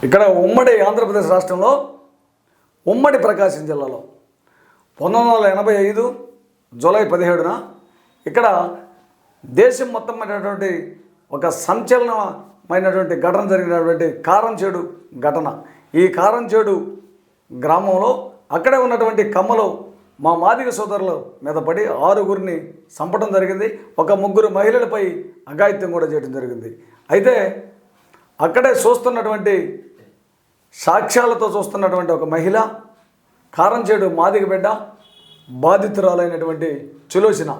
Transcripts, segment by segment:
ఇక్కడ ఉమ్మడి ఆంధ్రప్రదేశ్ రాష్ట్రంలో ఉమ్మడి ప్రకాశం జిల్లాలో 1985 జూలై 17న ఇక్కడ దేశం మొత్తం అయినటువంటి ఒక సంచలనమైనటువంటి ఘటన జరిగినటువంటి కారంచేడు ఘటన. ఈ కారంచేడు గ్రామంలో అక్కడే ఉన్నటువంటి కమ్మలో మా మాదిగ సోదరుల మీద పడి 6గురిని చంపడం జరిగింది. ఒక 3 మహిళలపై అఘాయిత్యం కూడా చేయడం జరిగింది. అయితే అక్కడే చూస్తున్నటువంటి సాక్ష్యాలతో చూస్తున్నటువంటి ఒక మహిళ కారంచేడు మాదిగ బిడ్డ బాధితురాలైనటువంటి చులోచన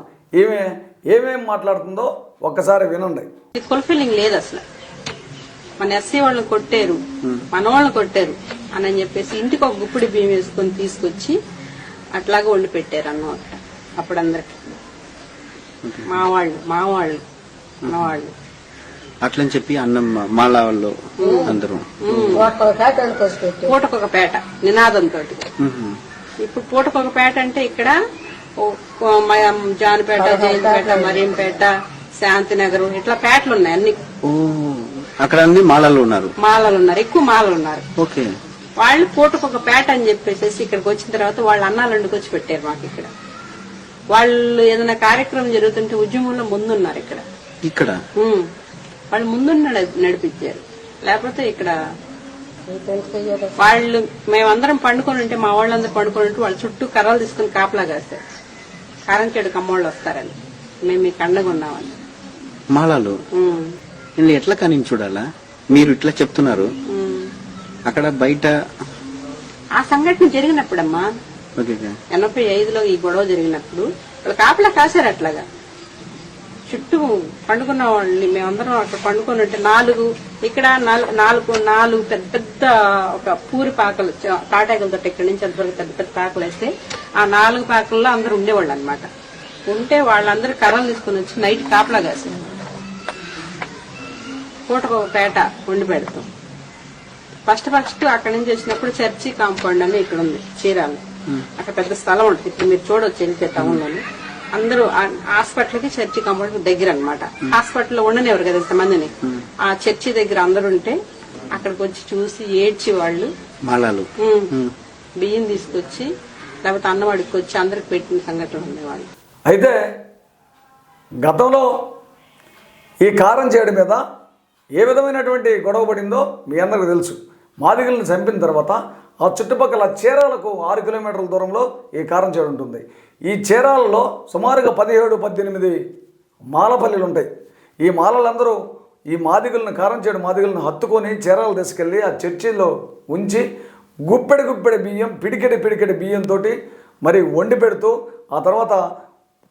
ఈమె ఏమేం మాట్లాడుతుందో ఒక్కసారి వినండి. ఫుల్ఫిల్లింగ్ లేదు అసలు. మన ఎస్సీ వాళ్ళని కొట్టారు, మన వాళ్ళని కొట్టారు అని చెప్పేసి ఇంటికి ఒక గుప్పిడి బియ్యం వేసుకొని తీసుకొచ్చి అట్లాగే వండి పెట్టారు అన్నమాట. అప్పుడు అందరికి మా వాళ్ళు అట్లని చెప్పి అన్నం మాల వాళ్ళు అందరూ పూటకొక పేట నినాదంతో. ఇప్పుడు పూటకొక పేట అంటే ఇక్కడ జానిపేట, జయంతిపేట, మరీంపేట, శాంతినగర్ ఇట్లా పేటలు ఉన్నాయి అన్ని. అక్కడ అన్ని మాలలు ఉన్నారు, ఎక్కువ మాలలు ఉన్నారు. ఓకే. వాళ్ళు పూటకొక పేట అని చెప్పేసి ఇక్కడికి వచ్చిన తర్వాత వాళ్ళు అన్నాలు వండుకొచ్చి పెట్టారు మాకు ఇక్కడ. వాళ్ళు ఏదైనా కార్యక్రమం జరుగుతుంటే ఉద్యమంలో ముందున్నారు ఇక్కడ వాళ్ళు ముందు నడిపించారు. లేకపోతే ఇక్కడ వాళ్ళు మేమందరం పండుకొని ఉంటే మా వాళ్ళందరూ పండుకొని ఉంటే వాళ్ళ చుట్టూ కర్రలు తీసుకుని కాపలా కాస్తారు. కారంచేడు కమ్మోళ్ళు వస్తారని మేము మీకు అండగా ఉన్నామని. మాలలు ఎట్లా కానీ చూడాలా? మీరు ఇట్లా చెప్తున్నారు. అక్కడ బయట ఆ సంఘటన జరిగినప్పుడమ్మా 85లో ఈ గొడవ జరిగినప్పుడు వాళ్ళు కాపలా కాశారు. అట్లాగా చుట్టూ పండుకున్న వాళ్ళని మేమందరం అక్కడ పండుకొని ఉంటే 4 ఇక్కడ 4 పెద్ద పెద్ద ఒక పూరి పాకలు తాటాకులతో ఇక్కడి నుంచి అంతవరకు పెద్ద పెద్ద పాకలు వేస్తే ఆ 4 పాకల్లో అందరూ ఉండేవాళ్ళు అనమాట. ఉంటే వాళ్ళందరూ కర్రలు తీసుకుని వచ్చి నైట్ కాపలా కాసారు. పూటకు ఒక పేట వండి పెడతాం. ఫస్ట్ అక్కడి నుంచి వచ్చినప్పుడు చర్చి కాంపౌండ్ అని ఇక్కడ ఉంది చీరాలు. అక్కడ పెద్ద స్థలం ఉంటుంది. ఇప్పుడు మీరు చూడొచ్చు వెళ్తే టౌన్ లోని అందరూ హాస్పిటల్ కి చర్చి కాంపౌండ్ దగ్గర అనమాట. హాస్పిటల్లో ఉండనివ్వరు కదా ఇంతమందిని. ఆ చర్చి దగ్గర అందరు ఉంటే అక్కడికి వచ్చి చూసి ఏడ్చి వాళ్ళు బియ్యం తీసుకొచ్చి లేకపోతే అన్నవాడికి వచ్చి అందరికి పెట్టిన సంఘటన ఉండేవాళ్ళు. అయితే గతంలో ఈ కారంచేడు మీద ఏ విధమైనటువంటి గొడవ పడిందో మీ అందరికీ తెలుసు. మాదిగలను చంపిన తర్వాత ఆ చుట్టుపక్కల చీరాలకు 6 కిలోమీటర్ల దూరంలో ఈ కారంచేడు ఉంటుంది. ఈ చీరాలలో సుమారుగా 17-18 మాలపల్లిలు ఉంటాయి. ఈ మాలలందరూ ఈ మాదిగలను కారంచేడు మాదిగలను హత్తుకొని చీరాలు తీసుకెళ్ళి ఆ చర్చిలో ఉంచి గుప్పెడి బియ్యం పిడికెడి బియ్యంతో మరి వండి పెడుతూ ఆ తర్వాత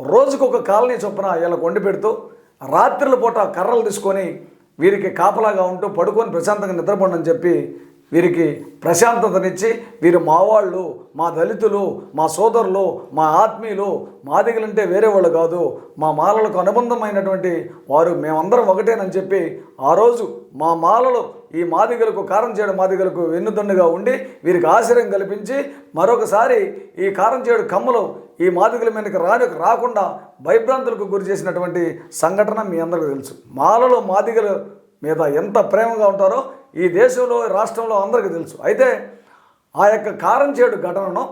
రోజుకొక కాలనీ చొప్పున వీళ్ళకి వండి పెడుతూ రాత్రుల పూట కర్రలు తీసుకొని వీరికి కాపలాగా ఉంటూ పడుకొని ప్రశాంతంగా నిద్రపోండి చెప్పి వీరికి ప్రశాంతతనిచ్చి వీరు మా వాళ్ళు, మా దళితులు, మా సోదరులు, మా ఆత్మీయులు, మాదిగలంటే వేరే వాళ్ళు కాదు, మా మాలలకు అనుబంధమైనటువంటి వారు, మేమందరం ఒకటేనని చెప్పి ఆ రోజు మా మాలలు ఈ మాదిగలకు కారంచేడు మాదిగలకు వెన్నుదన్నుగా ఉండి వీరికి ఆశ్రయం కల్పించి మరొకసారి ఈ కారంచేడు కమ్మలు ఈ మాదిగల మీదకి రాకుండా భయభ్రాంతులకు గురి చేసినటువంటి సంఘటన మీ అందరికీ తెలుసు. మాలలు మాదిగల మీద ఎంత ప్రేమగా ఉంటారో ఈ దేశంలో రాష్ట్రంలో అందరికీ తెలుసు. అయితే ఆ యొక్క కారంచేడు ఘటనను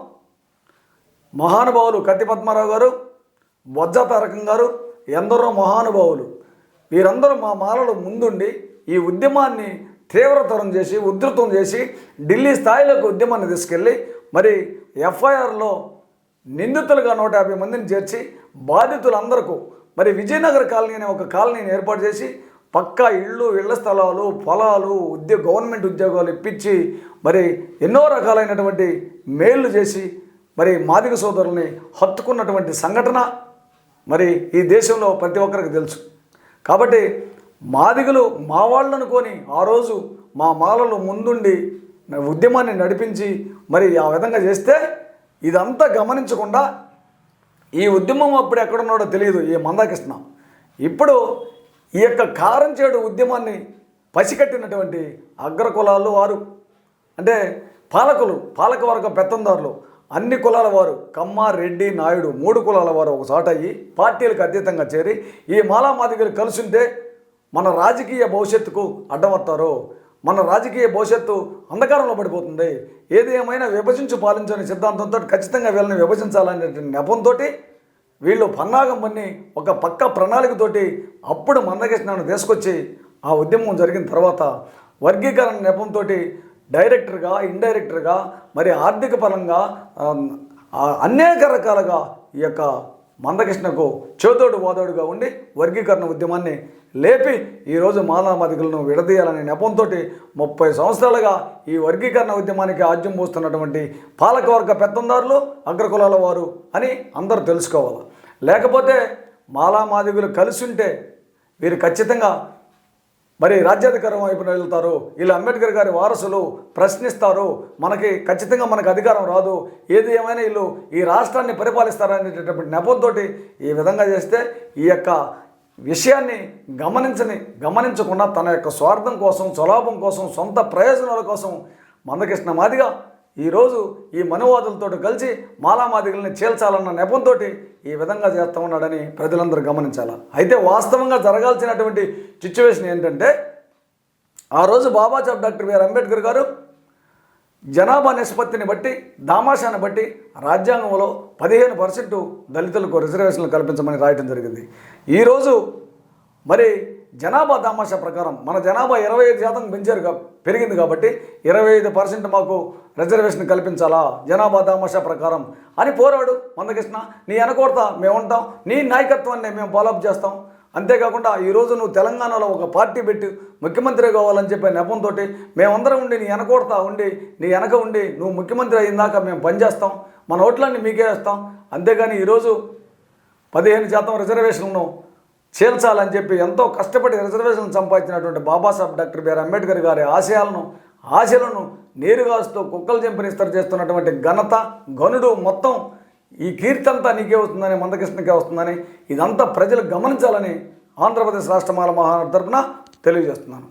మహానుభావులు కత్తి పద్మారావు గారు, బొజ్జ తారకం గారు, ఎందరో మహానుభావులు వీరందరూ మా మాలలు ముందుండి ఈ ఉద్యమాన్ని తీవ్రతరం చేసి ఉధృతం చేసి ఢిల్లీ స్థాయిలోకి ఉద్యమాన్ని తీసుకెళ్ళి మరి ఎఫ్ఐఆర్లో నిందితులుగా 150 మందిని చేర్చి బాధితులందరికీ మరి విజయనగర్ కాలనీ అనే ఒక కాలనీని ఏర్పాటు చేసి పక్కా ఇళ్ల స్థలాలు, పొలాలు, గవర్నమెంట్ ఉద్యోగాలు ఇప్పించి మరి ఎన్నో రకాలైనటువంటి మేళ్లు చేసి మరి మాదిగ సోదరుల్ని హత్తుకున్నటువంటి సంఘటన మరి ఈ దేశంలో ప్రతి ఒక్కరికి తెలుసు. కాబట్టి మాదిగలు మా వాళ్ళు అనుకొని ఆ రోజు మా మాలలు ముందుండి ఉద్యమాన్ని నడిపించి మరి ఆ విధంగా చేస్తే ఇదంతా గమనించకుండా ఈ ఉద్యమం అప్పుడు ఎక్కడున్నాడో తెలియదు ఈ మందాకృష్ణ. ఇప్పుడు ఈ యొక్క కారంచేడు ఉద్యమాన్ని పసికట్టినటువంటి అగ్రకులాలు వారు అంటే పాలకవర్గ పెత్తందారులు అన్ని కులాల వారు కమ్మ, రెడ్డి, నాయుడు 3 కులాల వారు ఒక చోట అయ్యి పార్టీలకు అతీతంగా చేరి ఈ మాలామాదిగలు కలిసింటే మన రాజకీయ భవిష్యత్తుకు అడ్డమవుతారు, మన రాజకీయ భవిష్యత్తు అంధకారంలో పడిపోతుంది. ఏది ఏమైనా విభజించు పాలించని సిద్ధాంతంతో ఖచ్చితంగా వీళ్ళని విభజించాలనే నెపంతో వీళ్ళు పన్నాగం పన్ని ఒక పక్క ప్రణాళికతోటి అప్పుడు మందకృష్ణను తీసుకొచ్చి ఆ ఉద్యమం జరిగిన తర్వాత వర్గీకరణ నెపంతో డైరెక్టర్గా, ఇండైరెక్టర్గా, మరి ఆర్థిక పరంగా అనేక రకాలుగా ఈ యొక్క మందకృష్ణకు చేదోడు వాదోడుగా ఉండి వర్గీకరణ ఉద్యమాన్ని లేపి ఈరోజు మాలామాదిగలను విడదీయాలనే నెపంతో 30 సంవత్సరాలుగా ఈ వర్గీకరణ ఉద్యమానికి ఆజ్యం పోస్తున్నటువంటి పాలకవర్గ పెత్తందారులు అగ్రకులాల వారు అని అందరూ తెలుసుకోవాలి. లేకపోతే మాలామాదిగులు కలిసి ఉంటే వీరు ఖచ్చితంగా మరి రాజ్యాధికారం వైపు వెళ్తారు. వీళ్ళు అంబేద్కర్ గారి వారసులు, ప్రశ్నిస్తారు, ఖచ్చితంగా మనకు అధికారం రాదు, ఏది ఏమైనా వీళ్ళు ఈ రాష్ట్రాన్ని పరిపాలిస్తారనేటటువంటి నెపంతో ఈ విధంగా చేస్తే ఈ యొక్క విషయాన్ని గమనించకుండా తన యొక్క స్వార్థం కోసం, స్వలాభం కోసం, సొంత ప్రయోజనాల కోసం మందకృష్ణ మాదిగ ఈరోజు ఈ మనువాదులతో కలిసి మాలామాదిగల్ని చీల్చాలన్న నెపంతో ఈ విధంగా చేస్తూ ఉన్నాడని ప్రజలందరూ గమనించాలి. అయితే వాస్తవంగా జరగాల్సినటువంటి సిచ్యువేషన్ ఏంటంటే, ఆ రోజు బాబాసాహెబ్ డాక్టర్ బిఆర్ అంబేద్కర్ గారు జనాభా నిష్పత్తిని బట్టి, దామాషాన్ని బట్టి రాజ్యాంగంలో 15% దళితులకు రిజర్వేషన్లు కల్పించమని రాయటం జరిగింది. ఈరోజు మరి జనాభా దామాషా ప్రకారం మన జనాభా 25% పెరిగింది కాబట్టి 25% మాకు రిజర్వేషన్ కల్పించాలా జనాభా దామాషా ప్రకారం అని పోరాడు మందకృష్ణ. నీ వెనకొడతా మేము ఉంటాం, నీ నాయకత్వాన్ని మేము ఫాలోఅప్ చేస్తాం. అంతేకాకుండా ఈరోజు నువ్వు తెలంగాణలో ఒక పార్టీ పెట్టి ముఖ్యమంత్రి కావాలని చెప్పే నెపంతో మేమందరం ఉండి నీ వెనకొడతా ఉండి, నీ వెనక ఉండి నువ్వు ముఖ్యమంత్రి అయిందాక మేము పనిచేస్తాం, మన ఓట్లన్నీ మీకే వేస్తాం. అంతేగాని ఈరోజు 15% రిజర్వేషన్లను చేల్చాలని చెప్పి ఎంతో కష్టపడి రిజర్వేషన్ సంపాదించినటువంటి బాబాసాహెబ్ డాక్టర్ బిఆర్ అంబేద్కర్ గారి ఆశలను నీరుగాస్తూ కుక్కలు చెంపనిస్తరు చేస్తున్నటువంటి గనుడు మొత్తం ఈ కీర్తి అంతా నీకే వస్తుందని, మందకృష్ణకే వస్తుందని ఇదంతా ప్రజలు గమనించాలని ఆంధ్రప్రదేశ్ రాష్ట్ర మాల మహానాడు తరపున తెలియజేస్తున్నాను.